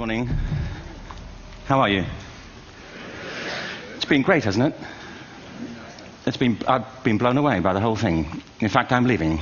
Morning. How are you? It's been great, hasn't it? I've been blown away by the whole thing. In fact, I'm leaving.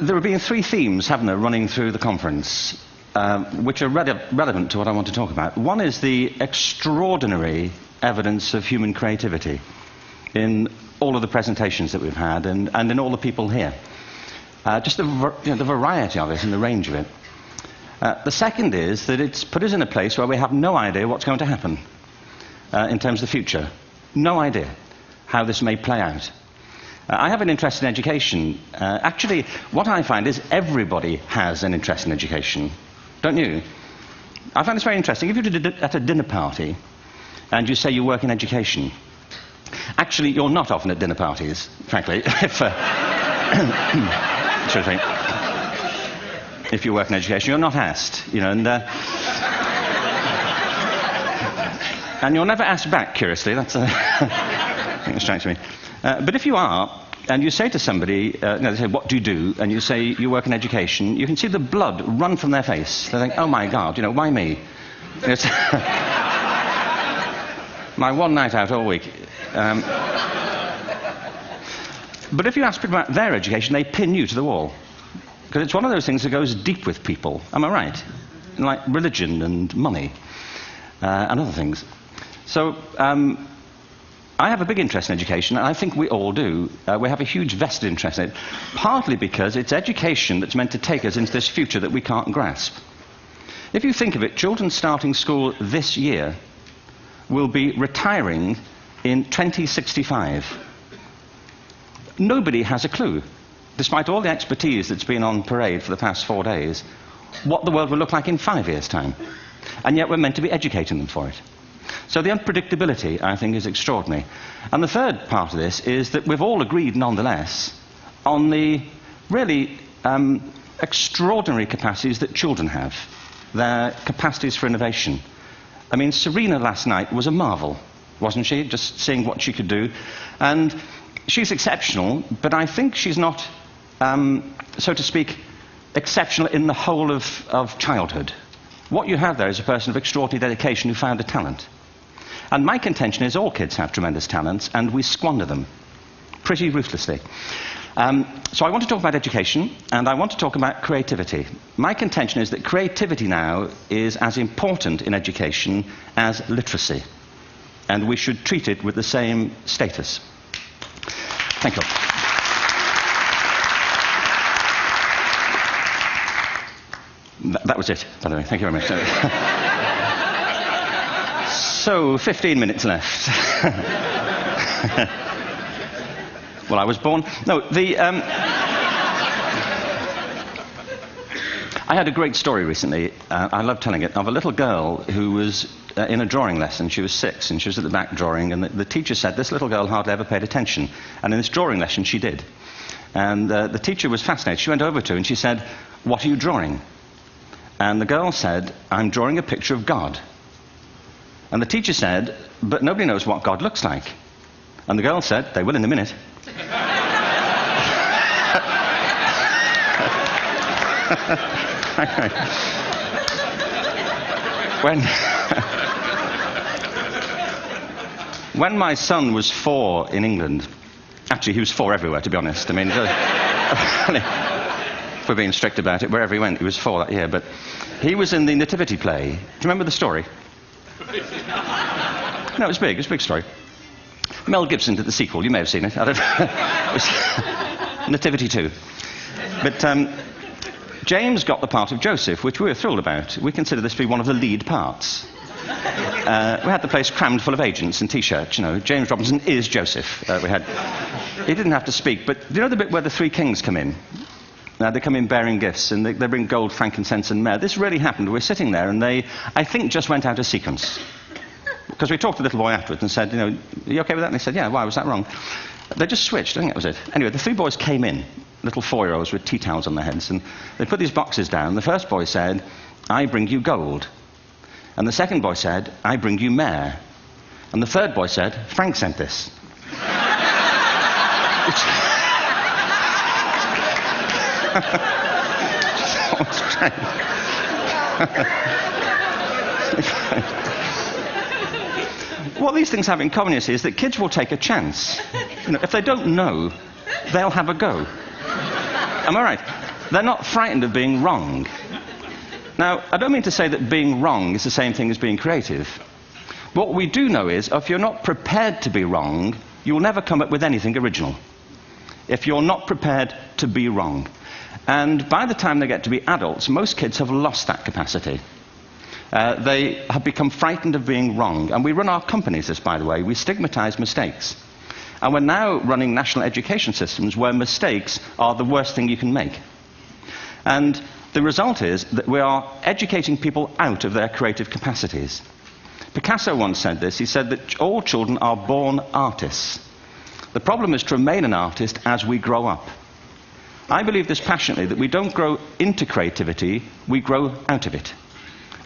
There have been three themes, haven't there, running through the conference, which are relevant to what I want to talk about. One is the extraordinary evidence of human creativity in all of the presentations that we've had and in all the people here. Just the variety of it and the range of it. The second is that it's put us in a place where we have no idea what's going to happen in terms of the future. No idea how this may play out. I have an interest in education. Actually, what I find is everybody has an interest in education. Don't you? I find this very interesting. If you're at a dinner party and you say you work in education, actually, you're not often at dinner parties, frankly. If you work in education, you're not asked, you know, and you're never asked back, curiously. That's I think it strikes me. But if you are, and you say to somebody, they say, "What do you do?" and you say you work in education, you can see the blood run from their face. They think, "Oh my God, you know, why me?" It's my one night out all week. But if you ask people about their education, they pin you to the wall. Because it's one of those things that goes deep with people. Am I right? Like religion and money and other things. So I have a big interest in education, and I think we all do. We have a huge vested interest in it, partly because it's education that's meant to take us into this future that we can't grasp. If you think of it, children starting school this year will be retiring in 2065. Nobody has a clue, despite all the expertise that's been on parade for the past 4 days, what the world will look like in 5 years' time. And yet we're meant to be educating them for it. So the unpredictability, I think, is extraordinary. And the third part of this is that we've all agreed, nonetheless, on the really extraordinary capacities that children have, their capacities for innovation. I mean, Serena last night was a marvel, wasn't she? Just seeing what she could do. And she's exceptional, but I think she's not, so to speak, exceptional in the whole of childhood. What you have there is a person of extraordinary dedication who found a talent. And my contention is all kids have tremendous talents, and we squander them pretty ruthlessly. So I want to talk about education, and I want to talk about creativity. My contention is that creativity now is as important in education as literacy, and we should treat it with the same status. Thank you. That was it, by the way. Thank you very much. So, 15 minutes left. Well, I was born... No, I had a great story recently, I love telling it, of a little girl who was in a drawing lesson. She was 6, and she was at the back drawing, and the teacher said this little girl hardly ever paid attention. And in this drawing lesson, she did. And the teacher was fascinated. She went over to her and she said, "What are you drawing?" And the girl said, "I'm drawing a picture of God." And the teacher said, "But nobody knows what God looks like." And the girl said, "They will in a minute." When my son was 4 in England, actually he was 4 everywhere, to be honest. I mean, if we're being strict about it, wherever he went, he was 4 that year. But he was in the Nativity play. Do you remember the story? No, it was big. It was a big story. Mel Gibson did the sequel. You may have seen it. I don't know. It was Nativity 2. But James got the part of Joseph, which we were thrilled about. We consider this to be one of the lead parts. We had the place crammed full of agents and T-shirts, you know. James Robinson is Joseph. He didn't have to speak, but do you know the bit where the 3 kings come in? They come in bearing gifts, and they bring gold, frankincense, and myrrh. This really happened. We're sitting there, and they, I think, just went out of sequence. Because we talked to the little boy afterwards and said, "You know, are you okay with that?" And they said, "Yeah, why was that wrong?" They just switched. I think that was it. Anyway, the 3 boys came in, little 4-year-olds with tea towels on their heads, and they put these boxes down. The first boy said, "I bring you gold." And the second boy said, "I bring you myrrh." And the third boy said, "Frank sent this." What these things have in common, you see, is that kids will take a chance. You know, if they don't know, they'll have a go. Am I right? They're not frightened of being wrong. Now, I don't mean to say that being wrong is the same thing as being creative. What we do know is, if you're not prepared to be wrong, you'll never come up with anything original. If you're not prepared to be wrong. And by the time they get to be adults, most kids have lost that capacity. They have become frightened of being wrong. And we run our companies this, by the way. We stigmatize mistakes. And we're now running national education systems where mistakes are the worst thing you can make. And the result is that we are educating people out of their creative capacities. Picasso once said this. He said that all children are born artists. The problem is to remain an artist as we grow up. I believe this passionately, that we don't grow into creativity, we grow out of it.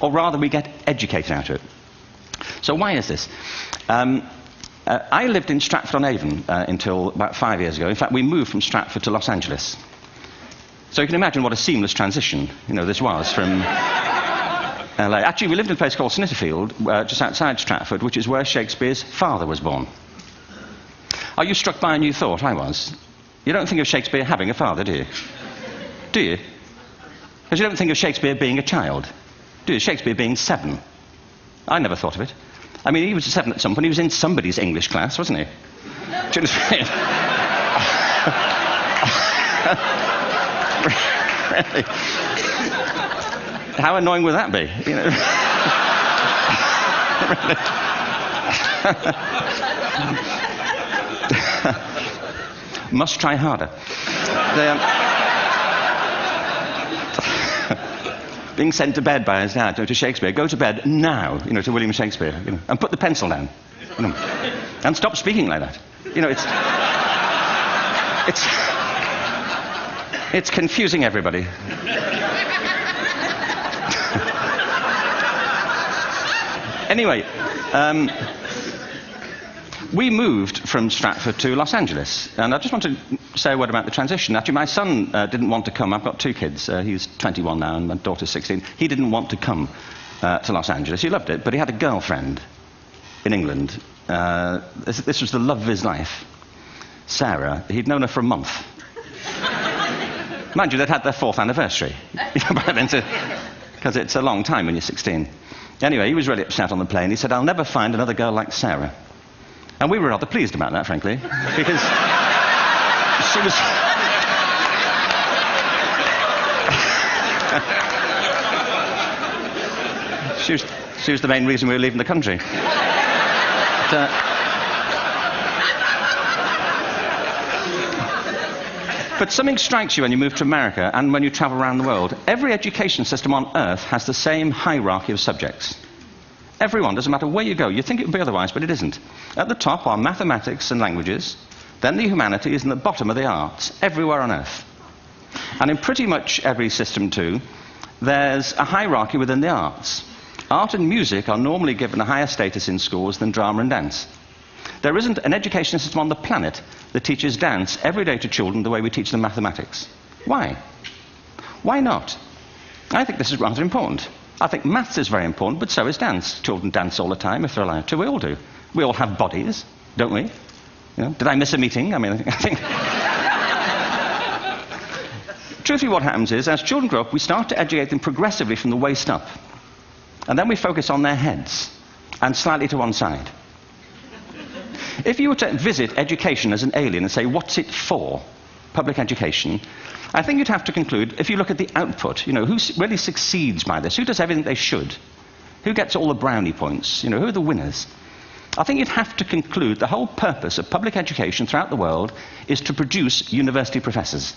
Or rather, we get educated out of it. So why is this? I lived in Stratford-on-Avon until about 5 years ago. In fact, we moved from Stratford to Los Angeles. So you can imagine what a seamless transition, this was from LA. Actually, we lived in a place called Snitterfield, just outside Stratford, which is where Shakespeare's father was born. Are you struck by a new thought? I was. You don't think of Shakespeare having a father, do you? Do you? Because you don't think of Shakespeare being a child. Do you? Shakespeare being 7. I never thought of it. I mean, he was 7 at some point. He was in somebody's English class, wasn't he? Do you understand? Really? How annoying would that be? Must try harder. Being sent to bed by his dad to Shakespeare. Go to bed now, to William Shakespeare, and put the pencil down, and stop speaking like that. It's confusing everybody. Anyway, we moved from Stratford to Los Angeles, and I just want to say a word about the transition. Actually, my son didn't want to come. I've got 2 kids. He's 21 now, and my daughter's 16. He didn't want to come to Los Angeles. He loved it, but he had a girlfriend in England. This was the love of his life, Sarah. He'd known her for a month. Mind you, they'd had their 4th anniversary, because it's a long time when you're 16. Anyway, he was really upset on the plane. He said, "I'll never find another girl like Sarah." And we were rather pleased about that, frankly, because she was the main reason we were leaving the country. But something strikes you when you move to America and when you travel around the world. Every education system on earth has the same hierarchy of subjects. Everyone, doesn't matter where you go. You think it would be otherwise, but it isn't. At the top are mathematics and languages, then the humanities, and the bottom are the arts, everywhere on earth. And in pretty much every system, too, there's a hierarchy within the arts. Art and music are normally given a higher status in schools than drama and dance. There isn't an education system on the planet that teaches dance every day to children the way we teach them mathematics. Why? Why not? I think this is rather important. I think maths is very important, but so is dance. Children dance all the time if they're allowed to. We all do. We all have bodies, don't we? Did I miss a meeting? I think... Truthfully, what happens is, as children grow up, we start to educate them progressively from the waist up. And then we focus on their heads, and slightly to one side. If you were to visit education as an alien and say, what's it for, public education, I think you'd have to conclude, if you look at the output, who really succeeds by this, who does everything they should, who gets all the brownie points, who are the winners, I think you'd have to conclude the whole purpose of public education throughout the world is to produce university professors.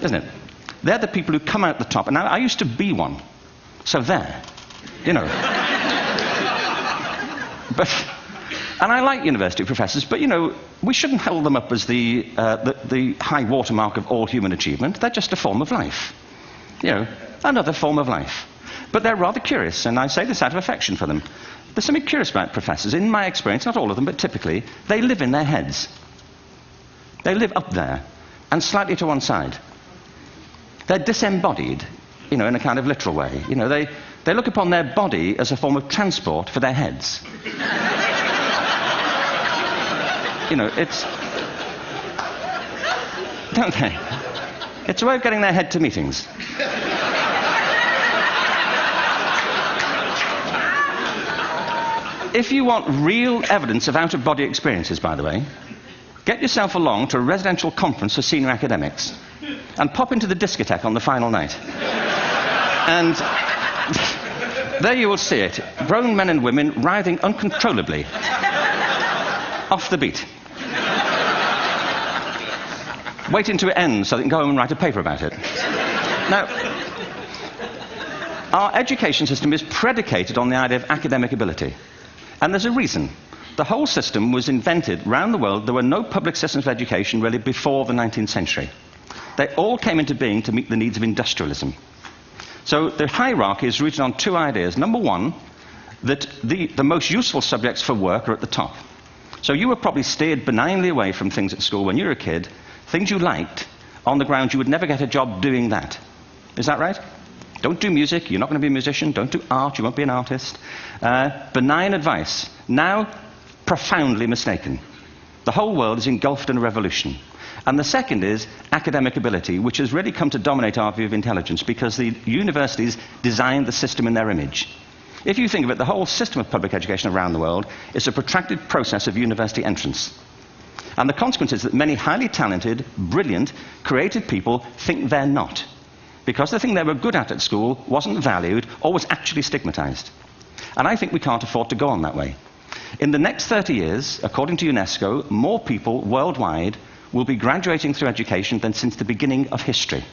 Isn't it? They're the people who come out the top. And now, I used to be one. So there. And I like university professors, but, we shouldn't hold them up as the high watermark of all human achievement. They're just a form of life. Another form of life. But they're rather curious, and I say this out of affection for them. There's something curious about professors. In my experience, not all of them, but typically, they live in their heads. They live up there, and slightly to one side. They're disembodied, in a kind of literal way. They look upon their body as a form of transport for their heads. It's... Don't they? It's a way of getting their head to meetings. If you want real evidence of out-of-body experiences, by the way, get yourself along to a residential conference for senior academics and pop into the discotheque on the final night. And there you will see it. Grown men and women writhing uncontrollably off the beat. Waiting to end so they can go home and write a paper about it. Now, our education system is predicated on the idea of academic ability. And there's a reason. The whole system was invented around the world. There were no public systems of education really before the 19th century. They all came into being to meet the needs of industrialism. So the hierarchy is rooted on two ideas. Number one, that the most useful subjects for work are at the top. So you were probably steered benignly away from things at school when you were a kid, things you liked, on the grounds you would never get a job doing that. Is that right? Don't do music, you're not going to be a musician. Don't do art, you won't be an artist. Benign advice. Now, profoundly mistaken. The whole world is engulfed in a revolution. And the second is academic ability, which has really come to dominate our view of intelligence because the universities designed the system in their image. If you think of it, the whole system of public education around the world is a protracted process of university entrance. And the consequence is that many highly talented, brilliant, creative people think they're not. Because the thing they were good at school wasn't valued or was actually stigmatized. And I think we can't afford to go on that way. In the next 30 years, according to UNESCO, more people worldwide will be graduating through education than since the beginning of history.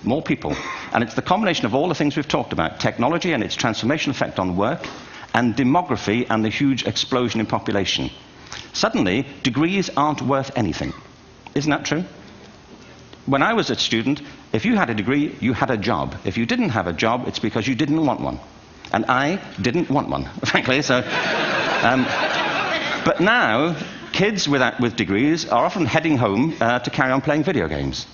More people. And it's the combination of all the things we've talked about, technology and its transformational effect on work, and demography and the huge explosion in population. Suddenly, degrees aren't worth anything. Isn't that true? When I was a student, if you had a degree, you had a job. If you didn't have a job, it's because you didn't want one. And I didn't want one, frankly. So, but now, kids with degrees are often heading home to carry on playing video games.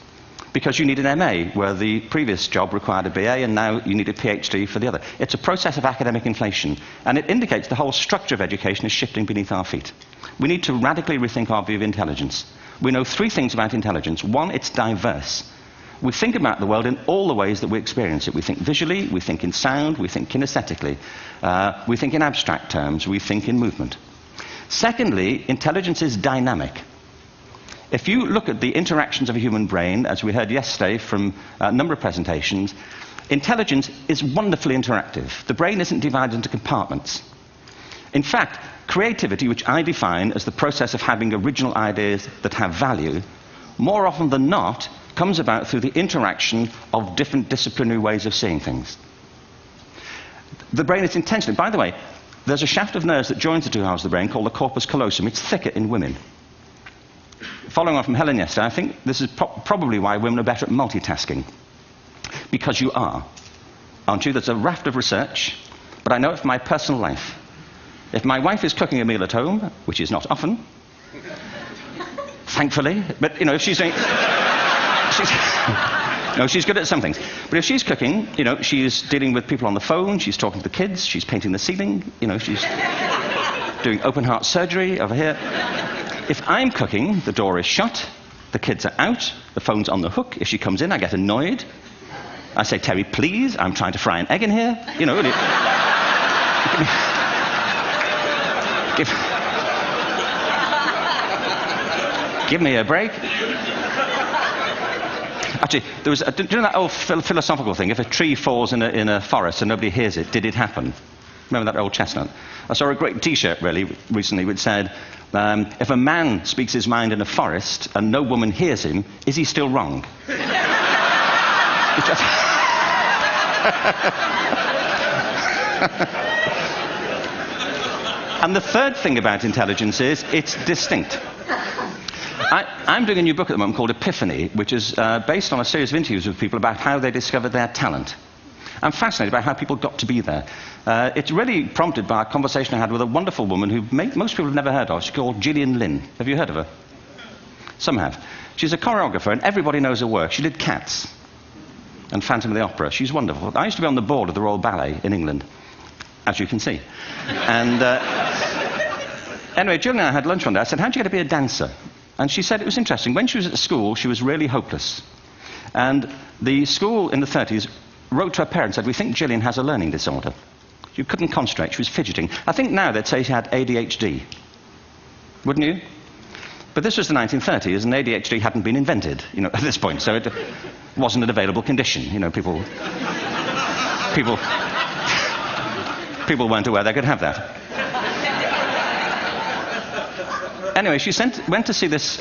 Because you need an MA, where the previous job required a BA, and now you need a PhD for the other. It's a process of academic inflation. And it indicates the whole structure of education is shifting beneath our feet. We need to radically rethink our view of intelligence. We know three things about intelligence. One, it's diverse. We think about the world in all the ways that we experience it. We think visually, we think in sound, we think kinesthetically, we think in abstract terms, we think in movement. Secondly, intelligence is dynamic. If you look at the interactions of a human brain, as we heard yesterday from a number of presentations, intelligence is wonderfully interactive. The brain isn't divided into compartments. In fact, creativity, which I define as the process of having original ideas that have value, more often than not, comes about through the interaction of different disciplinary ways of seeing things. The brain is intentionally... By the way, there's a shaft of nerves that joins the two halves of the brain called the corpus callosum. It's thicker in women. Following on from Helen yesterday, I think this is probably why women are better at multitasking. Because you are, aren't you? There's a raft of research, but I know it from my personal life. If my wife is cooking a meal at home, which is not often, thankfully, but, if she's doing... she's good at some things. But if she's cooking, she's dealing with people on the phone, she's talking to the kids, she's painting the ceiling, she's doing open-heart surgery over here. If I'm cooking, the door is shut, the kids are out, the phone's on the hook. If she comes in, I get annoyed. I say, Terry, please, I'm trying to fry an egg in here. Give me a break. Actually, there was do you know that old philosophical thing? If a tree falls in a forest and nobody hears it, did it happen? Remember that old chestnut? I saw a great T-shirt recently which said, if a man speaks his mind in a forest and no woman hears him, is he still wrong? And the third thing about intelligence is it's distinct. I'm doing a new book at the moment called Epiphany, which is based on a series of interviews with people about how they discovered their talent. I'm fascinated by how people got to be there. It's really prompted by a conversation I had with a wonderful woman who most people have never heard of. She's called Gillian Lynn. Have you heard of her? Some have. She's a choreographer, and everybody knows her work. She did Cats. and Phantom of the Opera. She's wonderful. I used to be on the board of the Royal Ballet in England, as you can see. And anyway, Jill and I had lunch one day. I said, how'd you get to be a dancer? And she said it was interesting. When she was at school, she was really hopeless. And the school in the 30s wrote to her parents and said, we think Gillian has a learning disorder. She couldn't concentrate, she was fidgeting. I think now they'd say she had ADHD. Wouldn't you? But this was the 1930s, and ADHD hadn't been invented, at this point, so it wasn't an available condition. People weren't aware they could have that. Anyway, she went to see this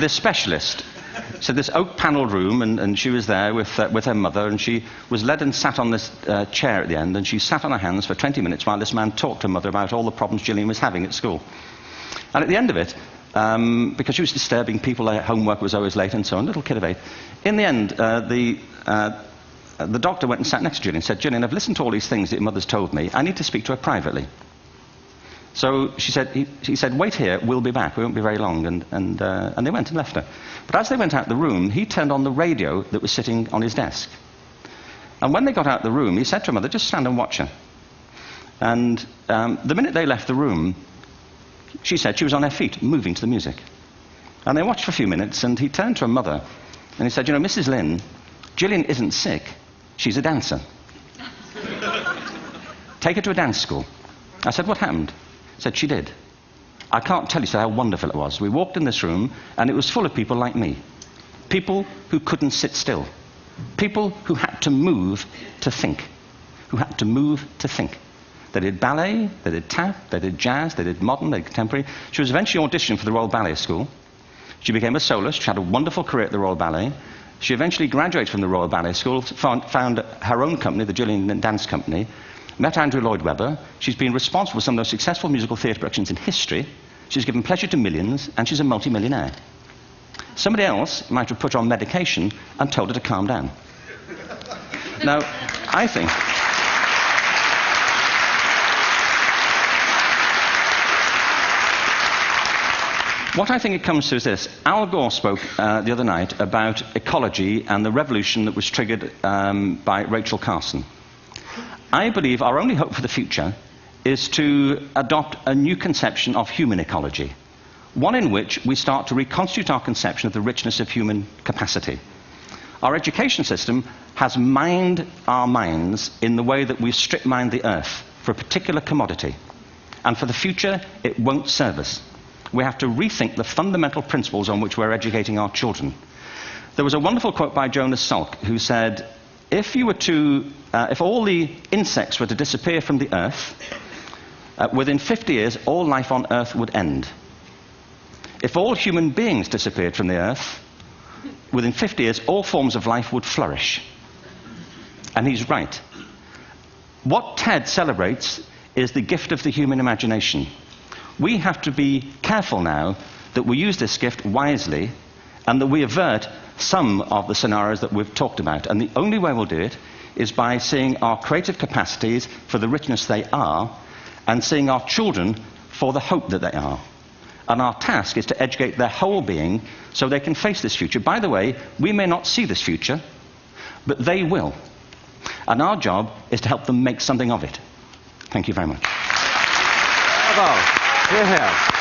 specialist. So this oak-panelled room, and she was there with her mother, and she was led and sat on this chair at the end, and she sat on her hands for 20 minutes while this man talked to her mother about all the problems Gillian was having at school. And at the end of it, because she was disturbing people, her homework was always late and so on, little kid of 8, in the end, the doctor went and sat next to Gillian and said, Gillian, I've listened to all these things that your mother's told me. I need to speak to her privately. So he said, wait here, we'll be back. We won't be very long. And they went and left her. But as they went out the room, he turned on the radio that was sitting on his desk. And when they got out the room, he said to her mother, just stand and watch her. And the minute they left the room, she said she was on her feet, moving to the music. And they watched for a few minutes, and he turned to her mother, and he said, Mrs. Lynn, Gillian isn't sick. She's a dancer. Take her to a dance school. I said, what happened? He said, she did. I can't tell you how wonderful it was. We walked in this room, and it was full of people like me. People who couldn't sit still. People who had to move to think. Who had to move to think. They did ballet, they did tap, they did jazz, they did modern, they did contemporary. She was eventually auditioned for the Royal Ballet School. She became a soloist. She had a wonderful career at the Royal Ballet. She eventually graduated from the Royal Ballet School, found her own company, the Gillian Dance Company, met Andrew Lloyd Webber. She's been responsible for some of the most successful musical theatre productions in history. She's given pleasure to millions, and she's a multi-millionaire. Somebody else might have put her on medication and told her to calm down. Now, I think... What I think it comes to is this. Al Gore spoke the other night about ecology and the revolution that was triggered by Rachel Carson. I believe our only hope for the future is to adopt a new conception of human ecology, one in which we start to reconstitute our conception of the richness of human capacity. Our education system has mined our minds in the way that we strip mine the earth for a particular commodity, and for the future it won't serve us. We have to rethink the fundamental principles on which we're educating our children. There was a wonderful quote by Jonas Salk, who said, if all the insects were to disappear from the earth, within 50 years, all life on earth would end. If all human beings disappeared from the earth, within 50 years, all forms of life would flourish. And he's right. What TED celebrates is the gift of the human imagination. We have to be careful now that we use this gift wisely and that we avert some of the scenarios that we've talked about. And the only way we'll do it is by seeing our creative capacities for the richness they are and seeing our children for the hope that they are. And our task is to educate their whole being so they can face this future. By the way, we may not see this future, but they will. And our job is to help them make something of it. Thank you very much. Bravo. Hierher.